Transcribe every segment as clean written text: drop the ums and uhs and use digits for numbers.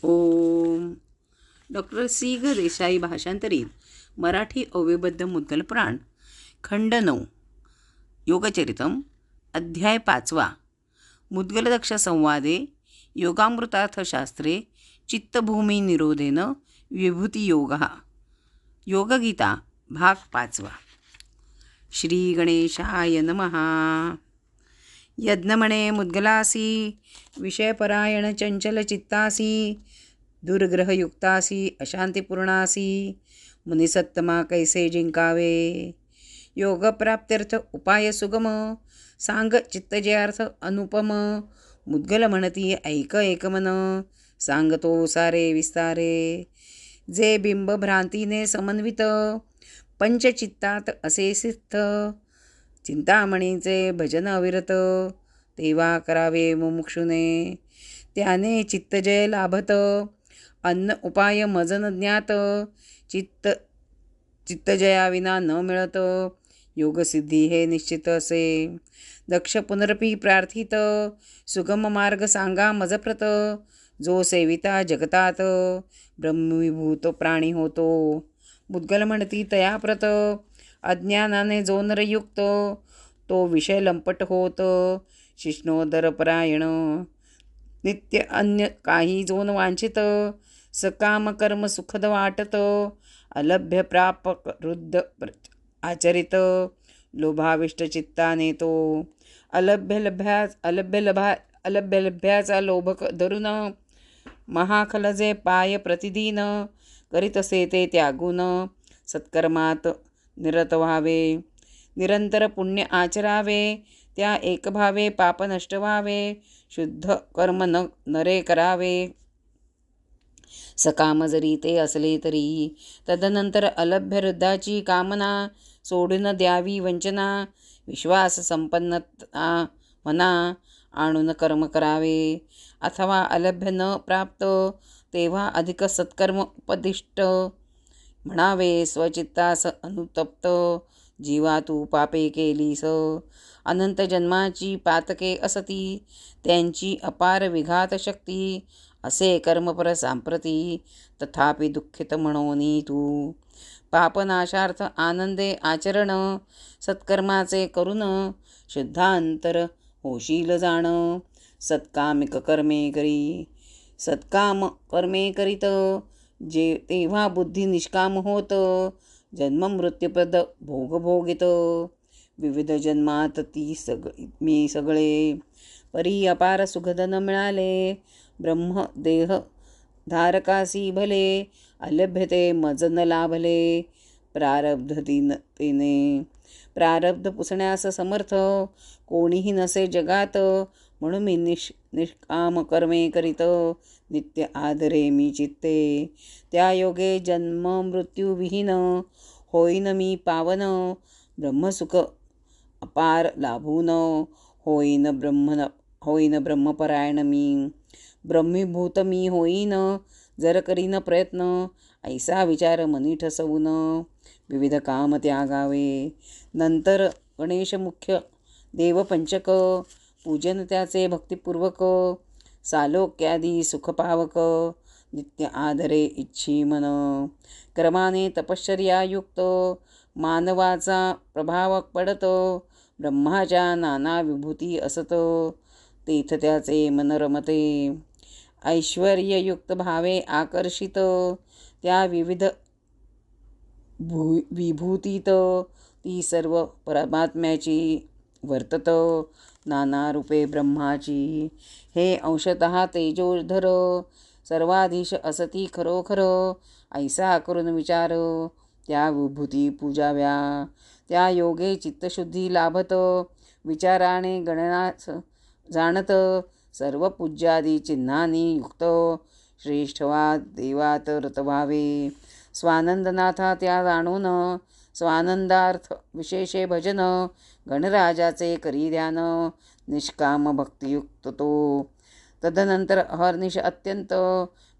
ओम. Doctor C ग देसाई भाषांतरित मराठी अव्ययबद्ध मुद्गल पुराण खंड 9 योगचरितम अध्याय 5 मुद्गलदक्ष संवादे योगामृतार्थशास्त्रे चित्तभूमी निरोधेन विभूतियोग योगगीता भाग 5. श्री गणेशाय नमः. यज्ञमणे मुद्गलासी विषयपरायण चंचल चित्तासी दुर्ग्रहयुक्तासी अशांतीपूर्णासी मुनिसत्तमा कैसे जिंकावे. योगप्राप्त्यर्थ उपाय सुगम सांग चित्तजयार्थ अनुपम. मुद्गल म्हणती ऐक एकमन सांगतो सारे विस्तारे. जे बिंब भ्रांतीने समन्वित पंचचित्तात असे सिद्ध चिंतामणीचे भजन अविरत तेव्हा करावे मुमुक्षुने. त्याने चित्तजय लाभत अन्न उपाय मजन ज्ञात चित्तजयाविना न मिळत. योगसिद्धी हे निश्चित असे. दक्ष पुनरपी प्रार्थित सुगम मार्ग सांगा मजप्रत. जो सेविता जगतात ब्रह्मविभूत प्राणी होतो. मुद्गल म्हणती तयाप्रत अज्ञानाने जो नरयुक्त तो विषय लंपट होत. शिष्णोदरपरायण नित्य अन्य काही जोन वांछित. सकाम कर्म सुखद वाटत अलभ्य प्रापक रुद्ध आचरित. लोभाविष्ट चित्ताने तो अलभ्य लभ्याचा लोभक धरून महाखल जे पाय प्रतिदिन करीत असे ते त्यागून सत्कर्मात निरत व्हावे. निरंतर पुण्य आचरावे त्या एकभावे पाप नष्ट व्हावे. शुद्ध कर्म नरे करावे सकाम जरी ते असले तरी. तदनंतर अलभ्य रुद्धाची कामना सोडून द्यावी वंचना. विश्वास संपन्नता मना आणून कर्म करावे. अथवा अलभ्य न प्राप्त तेव्हा अधिक सत्कर्म उपदिष्ट म्हणावे. स्वचित्तास अनुतप्त जीवा तू पापे केलीस. अनंत जन्माची पातके असती त्यांची अपार विघात शक्ती. असे कर्मपर सांप्रती तथापि दुःखित म्हणोनी तू. पापनाशार्थ आनंदे आचरण सत्कर्माचे करून शुद्धांतर होशील जाण. सत्कामिक कर्मे करी सत्काम कर्मे करीत जे तेव्हा बुद्धी निष्काम होत. जन्म मृत्यूपद भोग भोगित विविध जन्मात मी सगळे. परी अपार सुखधन मिळाले ब्रह्म देह धारकासी भले. अलभ्यते मजन लाभले प्रारब्धतीने. प्रारब्ध पुसण्यास समर्थ कोणीही नसे जगात. म्हणून मी निष्काम कर्मे करीत नित्य आदरे मी चित्ते. त्या योगे जन्म मृत्यू विहीन होईन मी पावन. ब्रह्मसुख अपार लाभून होईन ब्रह्मपरायण मी. ब्रह्मीभूत मी होईन जर करीन प्रयत्न. ऐसा विचार मनी ठसवून विविध काम त्यागावे. नंतर गणेश मुख्य देवपंचक पूजन त्याचे भक्तिपूर्वक. सालोक्यादी सुखपावक नित्य आदरे इच्छी मन. क्रमाने तपश्चर्यायुक्त मानवाचा प्रभाव पडत. ब्रह्माच्या नाना विभूती असत तेथ त्याचे मन रमते. ऐश्वर्ययुक्त भावे आकर्षित त्या विविध विभूतीत ती सर्व परमात्म्याची वर्तत. नाना रूपे ब्रह्माची हे अंशतः तेजोधर सर्वाधीश असती खरोखर. ऐसा करून विचार त्या विभूती पूजाव्या. त्या योगे चित्तशुद्धी लाभत. विचाराने गणनास जाणत सर्व पूज्यादी चिन्हांनी युक्त. श्रेष्ठवा देवात रत व्हावे. स्वानंदनाथा त्या जाणून स्वानंदार्थ विशेषे भजन. गणराजाचे करी ध्यान निष्काम भक्तियुक्त तो. तदनंतर अहर्निश अत्यंत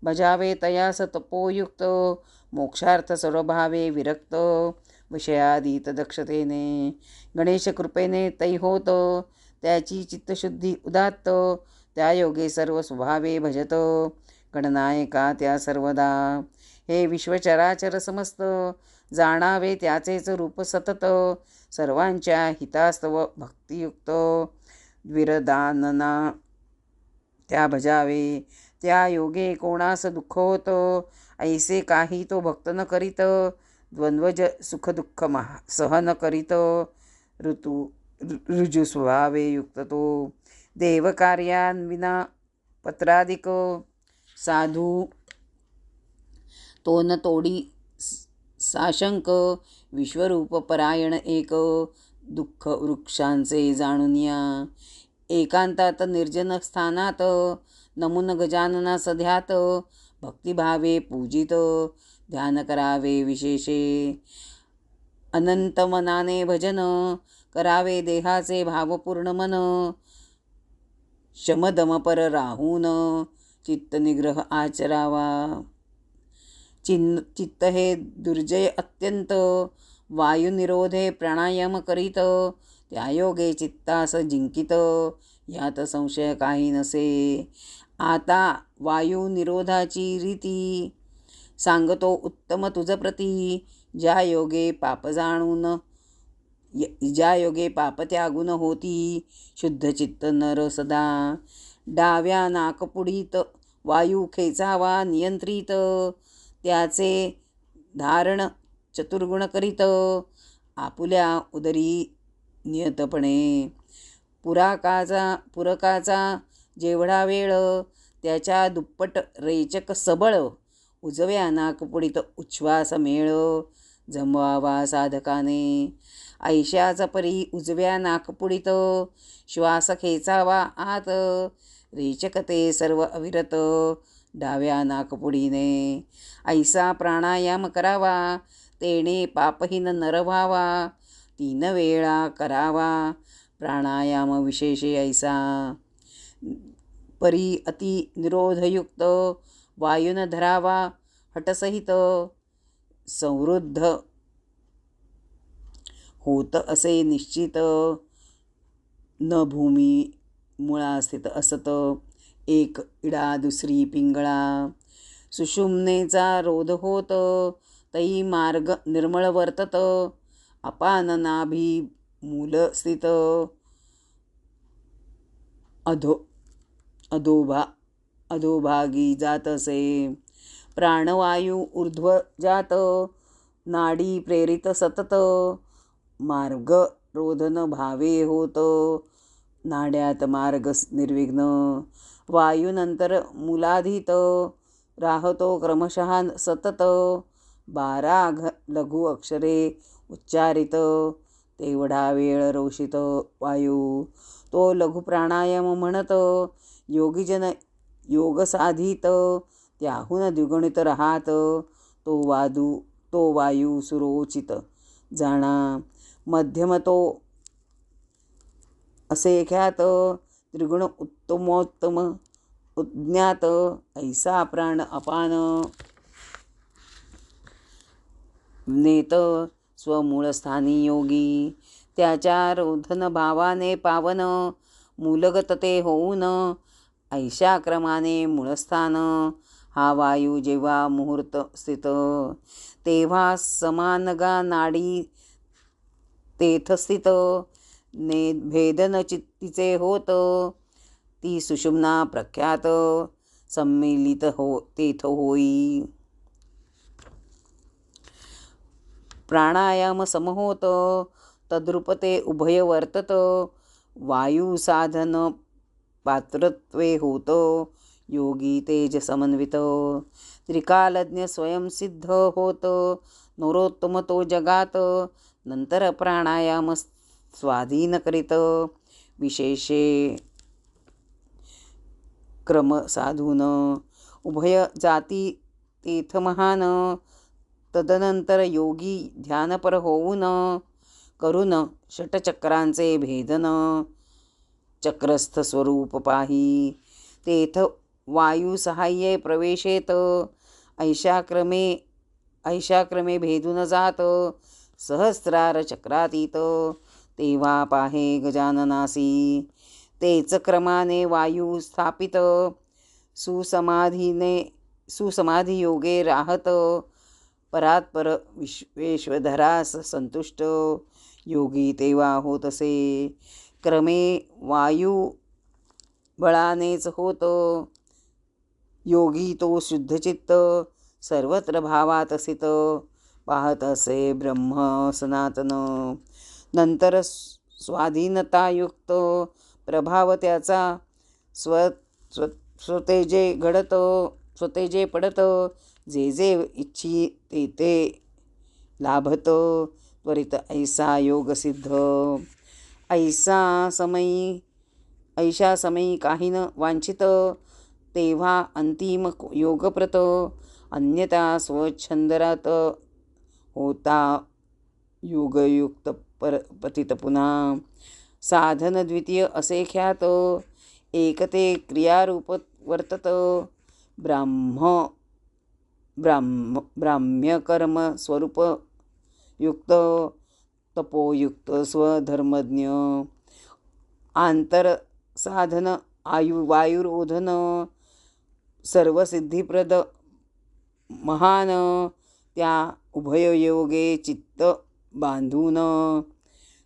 भजावे तयास तपोयुक्त. मोक्षार्थ सर्वभावे विरक्त विषयाधीत दक्षतेने. गणेश कृपेने तै होत त्याची चित्तशुद्धी उदात्त. त्या योगे सर्व स्वभावे भजत. गणनायका त्या सर्वदा. हे विश्वचराचर समस्त जाणावे त्याचेच रूप सतत. सर्वांच्या हितास्तव भक्तियुक्त विरदानना त्या भजावे. त्या योगे कोणास दुःख होतं, ऐसे काही तो भक्त न करीत. द्वंद्वज सुख दुःख सहन करीत. ऋजु स्वभावे युक्त तो. देवकार्यान्विना पत्रादिक. साधू तो न तोडी साशंक. विश्वरूप परायण एक. दुःख वृक्षांचे जाणून या. एकांतात निर्जन स्थानात. नमून गजानना सध्यात. भक्तिभावे पूजित. ध्यान करावे विशेषे. अनंत मनाने भजन करावे देहाचे भावपूर्ण मन. शमदम पर राहून चित्त निग्रह आचरावा. चित्त हे दुर्जय अत्यंत. वायुनिरोधे प्राणायाम करीत. त्यायोगे चित्तास जिंकित. यात संशय काही नसे. आता वायुनिरोधाची रीती सांगतो उत्तम तुझ प्रती. ज्या योगे पाप त्यागून होती. शुद्ध चित्त नर सदा. डाव्या नाकपुडीत वायू खेचावा नियंत्रित. त्याचे धारण चतुर्गुण करीत. आपुल्या उदरी नियतपणे. पुरकाचा जेवढा वेळ त्याच्या दुप्पट रेचक सबळ. उजव्या नाकपुडीत उच्छ्वास मेळ जमवावा साधकाने. ऐशाचा परी उजव्या नाकपुडीत श्वास खेचावा आत. रेचक ते सर्व अविरत डाव्या नाकपुडीने. ऐसा प्राणायाम करावा तेणे पापहीन नर व्हावा. 3 वेळा करावा प्राणायाम विशेषे ऐसा. परी अति निरोधयुक्त वायून धरावा हटसहित. संवृद्ध होत असे निश्चित. न भूमी मुळा स्थित असत. एक इडा दुसरी पिंगळा. सुषुम्नेचा रोध होत तई मार्ग निर्मळ वर्तत. अपान नाभी मूल स्थित. अधोभागी जात असे. प्राणवायू ऊर्ध्व जात. नाडी प्रेरित सतत. मार्ग रोधन भावे होत. नाड्यात मार्ग निर्विघ्न. वायूनंतर मूलाधीत राहतो क्रमशः सतत. 12 लघु अक्षरे उच्चारित. तेवढा वेळ रोषित वायू. तो लघु प्राणायाम म्हणत. योगीजन योग साधित. त्याहून द्विगुणित राहात. तो वायू सुरोचित जाणा. मध्यम तो असे ख्यात. त्रिगुण उत्तमोत्तम उज्ञात. ऐसा प्राण अपान नेत स्वमूळस्थानी योगी. त्याच्या रोधन भावाने पावन. मूलगत ते होऊन ऐशा क्रमाने मूळस्थान. हा वायू जेव्हा मुहूर्त स्थित. तेव्हा समानगा नाडी तेथ स्थित. भेदन चित्तीचे होत. ती सुषुम्ना प्रख्यात. सम्मिलित तेथ होई. प्राणायाम समहोत. तद्रूपते उभय वर्तत. वायू साधन पात्रत्वे होत. योगी तेज समन्वित. त्रिकालज्ञ स्वयंसिद्ध होत. नरोत्तम तो जगात. नंतर प्राणायाम स्वाधीन करीत. विशेषे क्रम साधून. उभय जाती तेथ महान. तदनंतर योगी ध्यानपर होऊन करून षटचक्रांचे भेदन. चक्रस्थ स्वरूप पाही. तेथ वायू सहाय्ये प्रवेशेत. ऐशाक्रमे भेदून जात. सहस्रार चक्रातीत. तेव्हा पाहे गजाननासी. तेच क्रमाने वायू स्थापित. सुसमाधी योगे राहत परात्पर विश्वेश्वधरास संतुष्ट योगी तेव्हा होतसे क्रमे वायू बळानेच होत योगी तो शुद्धचित्त सर्वत्र भावात स्थित पाहत असे ब्रह्म सनातन नंतर स्वाधीनतायुक्त प्रभाव त्याचा स्वतेजे घडत स्वतेजे पडत जे जे इच्छी ते लाभत त्वरित ऐसा योग सिद्ध ऐशा समयी काही न वांछित तेव्हा अंतिम योगप्रत अन्यथा स्वच्छंदरात होता योगयुक्त पतित पुन्हा साधन द्वितीय असे ख्यात एकते क्रियारूप वर्तत ब्राह्म्यकर्म स्वरूप युक्त तपोयुक्त स्वधर्मज्ञ आंतर साधन वायुरोधन सर्वसिद्धिप्रद महान त्या उभययोगे चित्त बांधून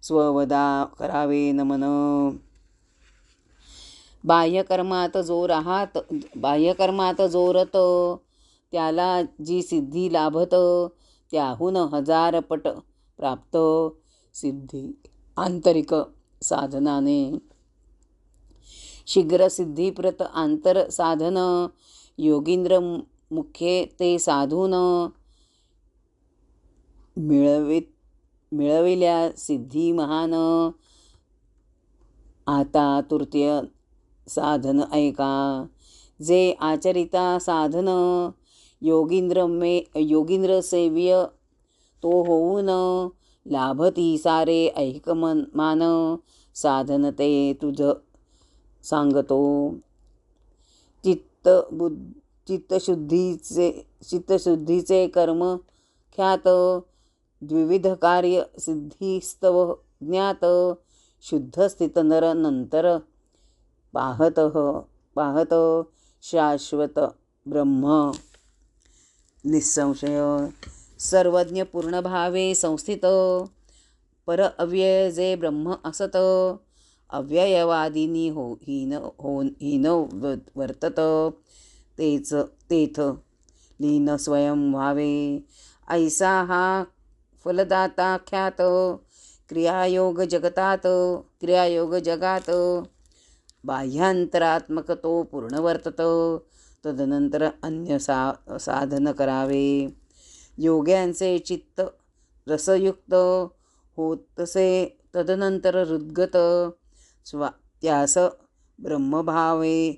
स्ववदा करावे नमन बाह्यकर्मात जोरत त्याला जी सिद्धी लाभत त्याहून हजारपट प्राप्त सिद्धी आंतरिक साधनाने शीघ्र सिद्धिप्रत आंतर साधन योगींद्र मुख्ये ते साधून मिळविल्या सिद्धी महान आता तृतीय साधन ऐका जे आचरिता साधन योगींद्र सेव्य तो होऊन लाभती सारे ऐकमान साधन ते तुझ सांगतो चित्तशुद्धीचे कर्म ख्यात द्विविध कार्य सिद्धिस्तव ज्ञात शुद्ध स्थित नर नंतर पाहत शाश्वत ब्रह्म निसंशय सर्वज्ञ पूर्ण भावे संस्थित पर अव्यय जे ब्रह्म असत अव्ययवादिनी हीन वर्तत तेथ लीन स्वयं व्हावे ऐसा हा फलदाता ख्यात क्रियायोग जगात बाह्यांतरात्मक तो पूर्ण वर्तत तदनंतर अन्य साधन करावे योग्यांचे चित्त रसयुक्त होतसे तदनंतर हृद्गत त्यास ब्रह्मभावे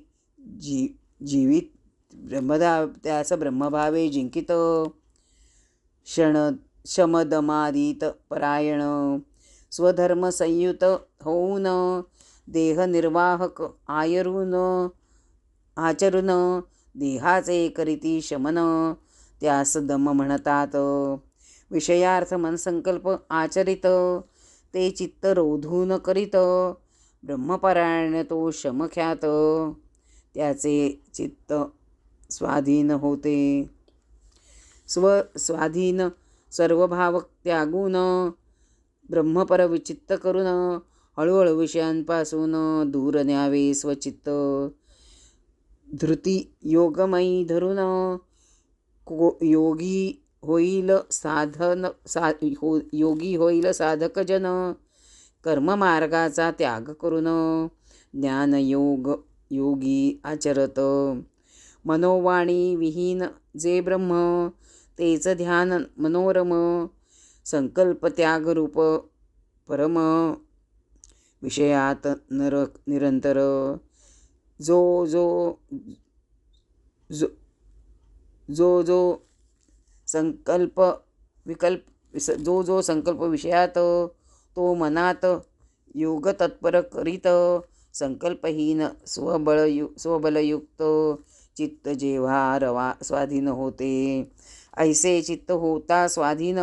त्यास ब्रह्मभावे जिंकित शमदमादित परायण स्वधर्म संयुत होऊन देहनिर्वाहक आचरून देहाचे करीती शमन त्यास दम म्हणतात विषयार्थ मनसंकल्प आचरित ते चित्त रोधून करीत ब्रह्मपरायण तो शमख्यात त्याचे चित्त स्वाधीन होते स्वस्वाधीन सर्व भाव त्यागून ब्रह्मपर विचित्त करून हळूहळू विषयांपासून दूर न्यावे स्वचित्त धृती योगमयी धरून योगी होईल साधक जन कर्ममार्गाचा त्याग करून ज्ञानयोग योगी आचरत मनोवाणी विहीन जे ब्रह्म तेच ध्यान मनोरम संकल्प त्याग रूप परम विषयात निरंतर जो संकल्प विषयात तो मनात योग तत्पर करीत संकल्पहीन स्वबलयुक्त चित्त जेव्हा स्वाधीन होते ऐसे चित्त होता स्वाधीन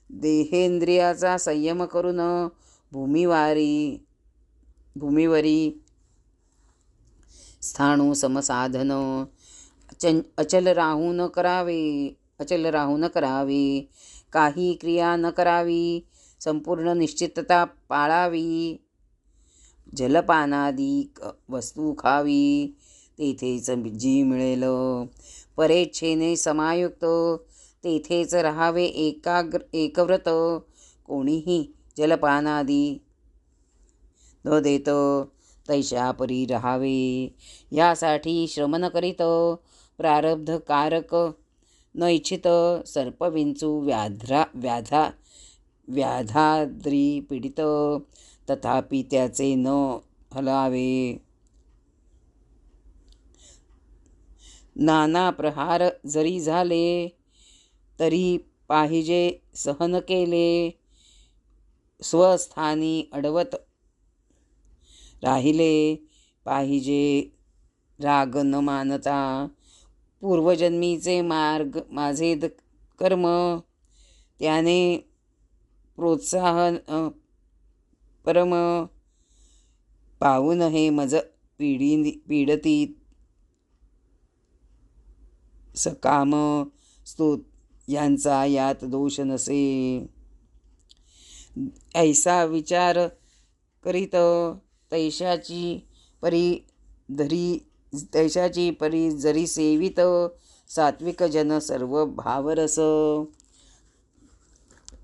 देहेंद्रियाचा संयम करून भूमीवरी स्थाणू समसाधन अचल राहू न करावे, काही क्रिया न करावी, संपूर्ण निश्चितता पाळावी, जलपानादी वस्तू खावी, तेथेच जी मिळेल, परेच्छेने समायुक्त, तेथेच राहावे एकव्रत, कोणीही जलपानादी न देत तैशा परी राहावे, यासाठी श्रम न करीत, प्रारब्धकारक न इच्छित, सर्पविंचू व्याधाद्री पीडित, तथापि त्याचे न हलावे, नाना प्रहार जरी झाले तरी पाहिजे सहन केले, स्वस्थानी अडवत राहिले पाहिजे राग न मानता, पूर्वजन्मीचे मार्ग माझे कर्म, त्याने प्रोत्साहन परम, पाहून हे मज पीडती, सकाम स्तोत यांचा यात दोष नसे, ऐसा विचार करीत तैशाची परी जरी सेवित, सात्विक जन सर्व भावरस,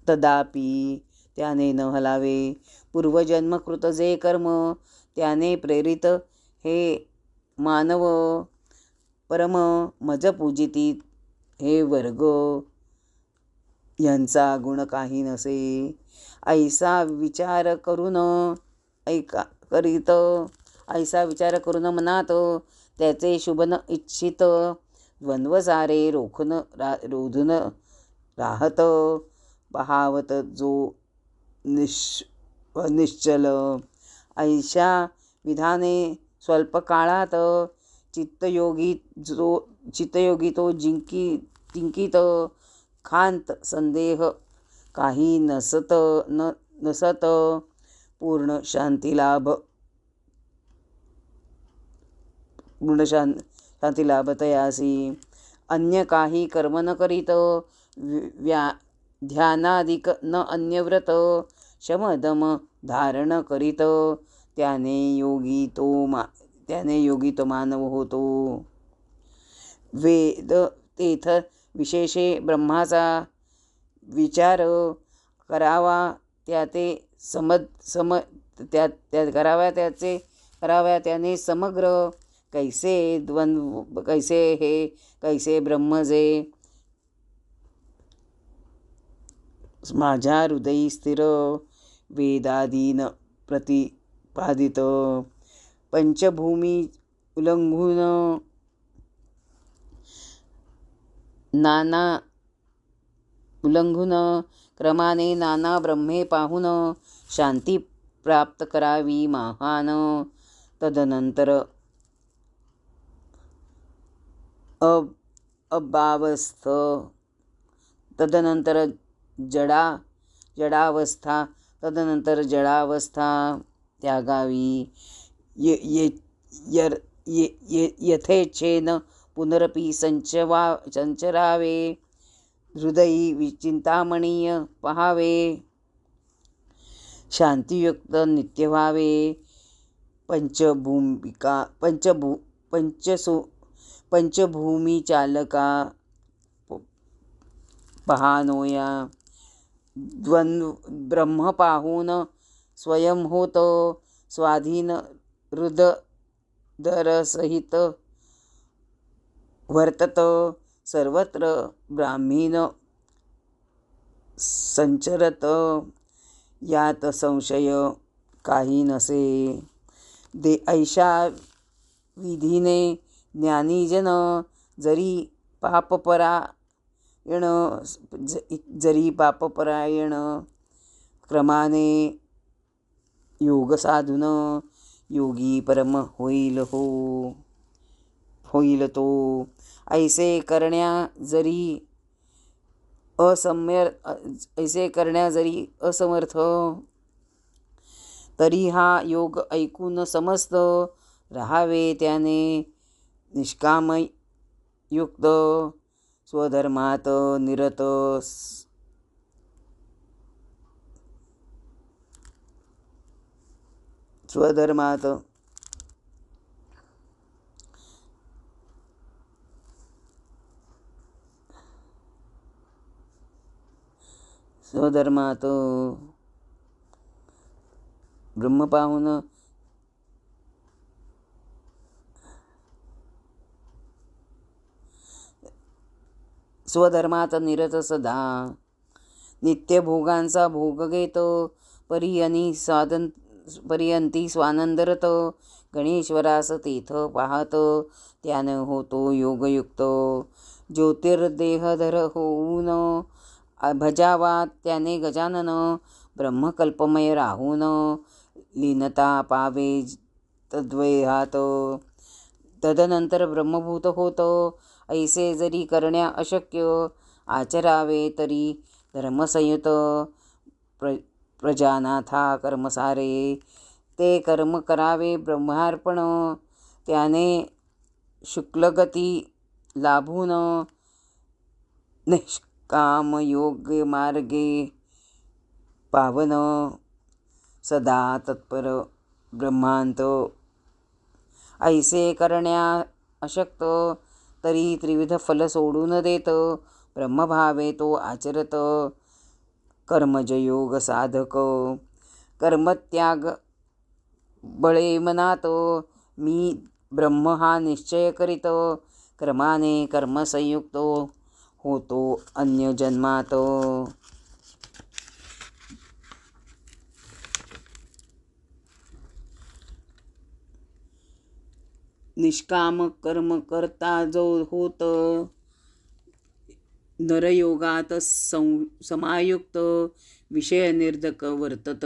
तदापि त्याने न हलावे, पूर्वजन्मकृत जे कर्म त्याने प्रेरित हे मानव, परम मज पूजिती हे वर्ग, यांचा गुण काही नसे, ऐसा विचार करून मनात त्याचे शुभ न इच्छित, द्वंद्व सारे रोधून राहत, पहावत जो निश्चल, ऐशा विधाने स्वल्प काळात, चित्तयोगी तो जिंकित, खांत संदेह काही नसत, पूर्ण शांती लाभतयासी, अन्य काही कर्म न करीत, ध्यानादिक न अन्यव्रत, शमदम धारण करीत, त्याने योगी तो मानव होतो, वेद तेथ विशेषे ब्रह्माचा विचार करावा, त्याने समग्र, कैसे द्वंद्व कैसे ब्रह्म जे, माझ्या हृदयी स्थिर, वेदादीन प्रतिपादित, पंचभूमी उल्लंघून, क्रमाने नाना ब्रह्मे पाहून, शांती प्राप्त करावी महान, तदनंतर अभावस्थ, तदनंतर जडावस्था त्यागावी, यथेच्छेन पुनरपि संचरावे, हृदयी विचिंतामणीय पहावे, शांतियुक्त नित्य व्हावे, पंचभूमी चालका पहानोया, ब्रह्म पाहून स्वयं होत, स्वाधीन हृदरसहित वर्तत, सर्वत्र ब्राह्मीन संचरत, यात संशय काही नसे, ऐशा विधीने ज्ञानीजन जरी पापपरायण, क्रमाने योग साधून योगी परम होईल तो, ऐसे करण्या जरी असमर्थ, तरी हा योग ऐकून समस्त राहावे त्याने निष्कामयुक्त, स्वधर्मात निरत, स्वधर्मात स्वधर्मात ब्रह्म पाहून स्वधर्मात निरत सदा, नित्य भोगांचा भोग घेतो, पर्यंती स्वानंदरत, गणेश्वरास तीर्थ पाहत त्यानं होतो योगयुक्त, ज्योतिर्देहधर होऊन भजावा त्याने गजानन, ब्रह्मकल्पमय राहून लीनता पावे तद्वयात, तदनंतर ब्रह्मभूत होतं. ऐसे जरी करण्या अशक्य, आचरावे तरी धर्मसंयुत, प्रजानाथा कर्मसारे, ते कर्म करावे ब्रह्मार्पण, त्याने शुक्लगती लाभून निष्काम योग्य मार्गे पावन, सदा तत्पर ब्रह्मांत. ऐसे करण्या अशक्त, तरी त्रिविध फल सोडून देत, ब्रह्मभावे तो आचरत, कर्मजयोग साधक, कर्मत्याग बळे मनात, मी ब्रह्म हा निश्चय करीत, क्रमाने कर्मसंयुक्त होतो अन्य जन्मात. निष्काम कर्म करता जो होत, नरयोगात समायुक्त, विषय निर्धक वर्तत,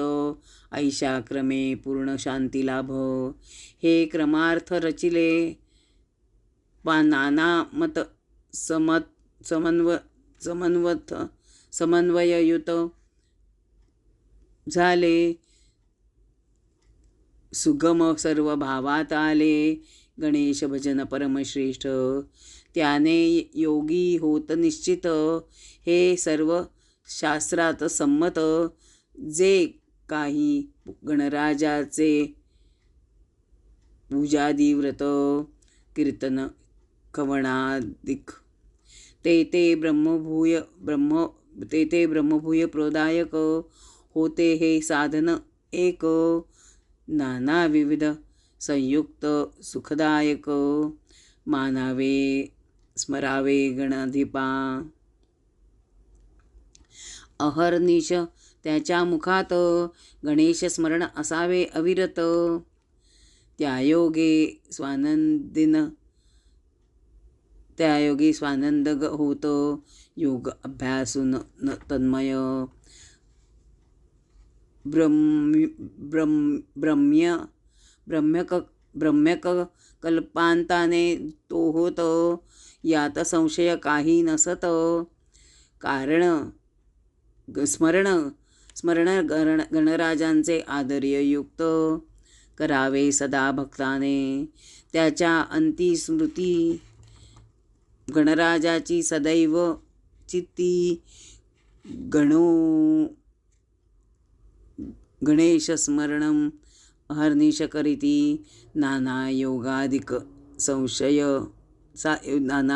ऐशा क्रमे पूर्ण शांती लाभ, हे क्रमार्थ रचिले नाना मत समन्वययुत झाले, सुगम सर्व भावात आले, गणेश भजन परमश्रेष्ठ, त्याने योगी होत निश्चित, हे सर्व शास्त्रात संमत, जे काही गणराजाचे पूजादी व्रत कीर्तन कवणादिक, ते ब्रह्मभूय प्रदायक होते, हे साधन एक नाना विविध संयुक्त सुखदायक, मानावे स्मरावे गणाधिपा, अहर्निश त्याच्या मुखात गणेश स्मरण असावे अविरत, त्यायोगे स्वानंद होत, योग अभ्यासून तन्मय, ब्रह्म्यक कल्पांताने तो होत, यात संशय काही नसत, कारण स्मरण गणराजांचे आदर्ययुक्त, करावे सदा भक्ताने, त्याच्या अंती स्मृती, गणराजाची सदैव चित्ती, गणेश स्मरणं अहर्निश करीती, नाना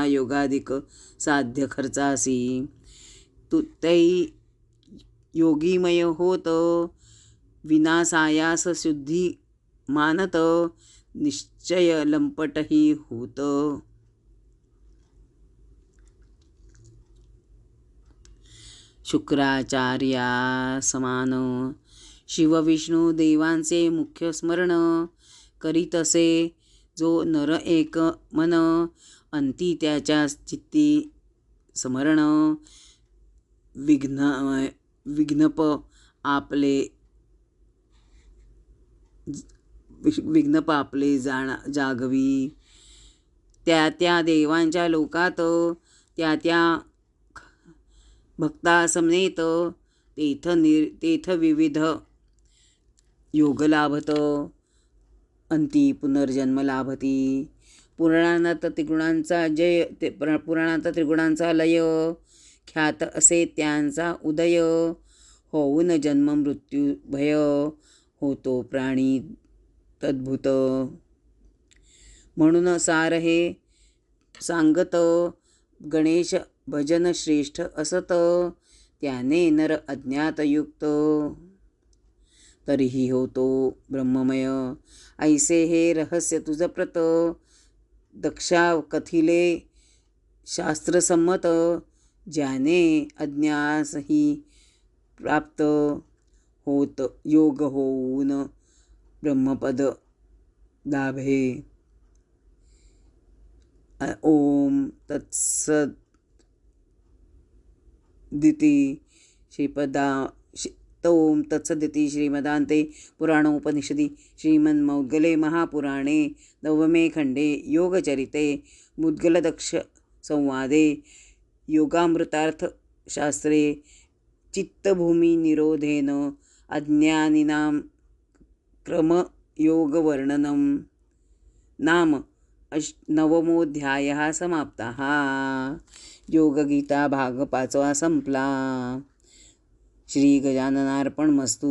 योगादिक साध्य खर्चासी, तै योगीमय होत, विनासायास शुद्धी मानत, निश्चय लंपटही होत, शुक्राचार्या समान, शिव विष्णू देवांचे मुख्य स्मरण करीतसे, जो नर एक मन, अंती त्याच्या चित्ती स्मरण, विघ्नप आपले जागवी, त्या देवांच्या लोकात, त्या भक्ता समनेत, तेथ विविध योग लाभत, अंती पुनर्जन्म लाभती. पुराणात त्रिगुणांचा लय, ख्यात असे त्यांचा उदय. होऊन जन्म मृत्यू भय, होतो प्राणी तद्भूत. म्हणून सार हे सांगत, गणेश भजन श्रेष्ठ असत. त्याने नर अज्ञातयुक्त, तरीही होतो ब्रह्ममय. ऐसे हे रहस्य तुझ प्रत, दक्षा कथिले शास्त्रसंमत. ज्याने अज्ञासही प्राप्त, होत योग होऊन ब्रह्मपद लाभे. ओम तत्सदिति श्रीमदान्ते पुराणोपनिषदि श्रीमन्मौद्गले महापुराणे नवमे खण्डे योगचरिते मुद्गलदक्षसंवादे योगामृतार्थशास्त्रे चित्तभूमिनिरोधेन अज्ञानिनां क्रमयोगवर्णनं नाम नवमोऽध्यायः समाप्तः. योगगीता भाग 5 संपला. श्री गजाननार्पणमस्तु.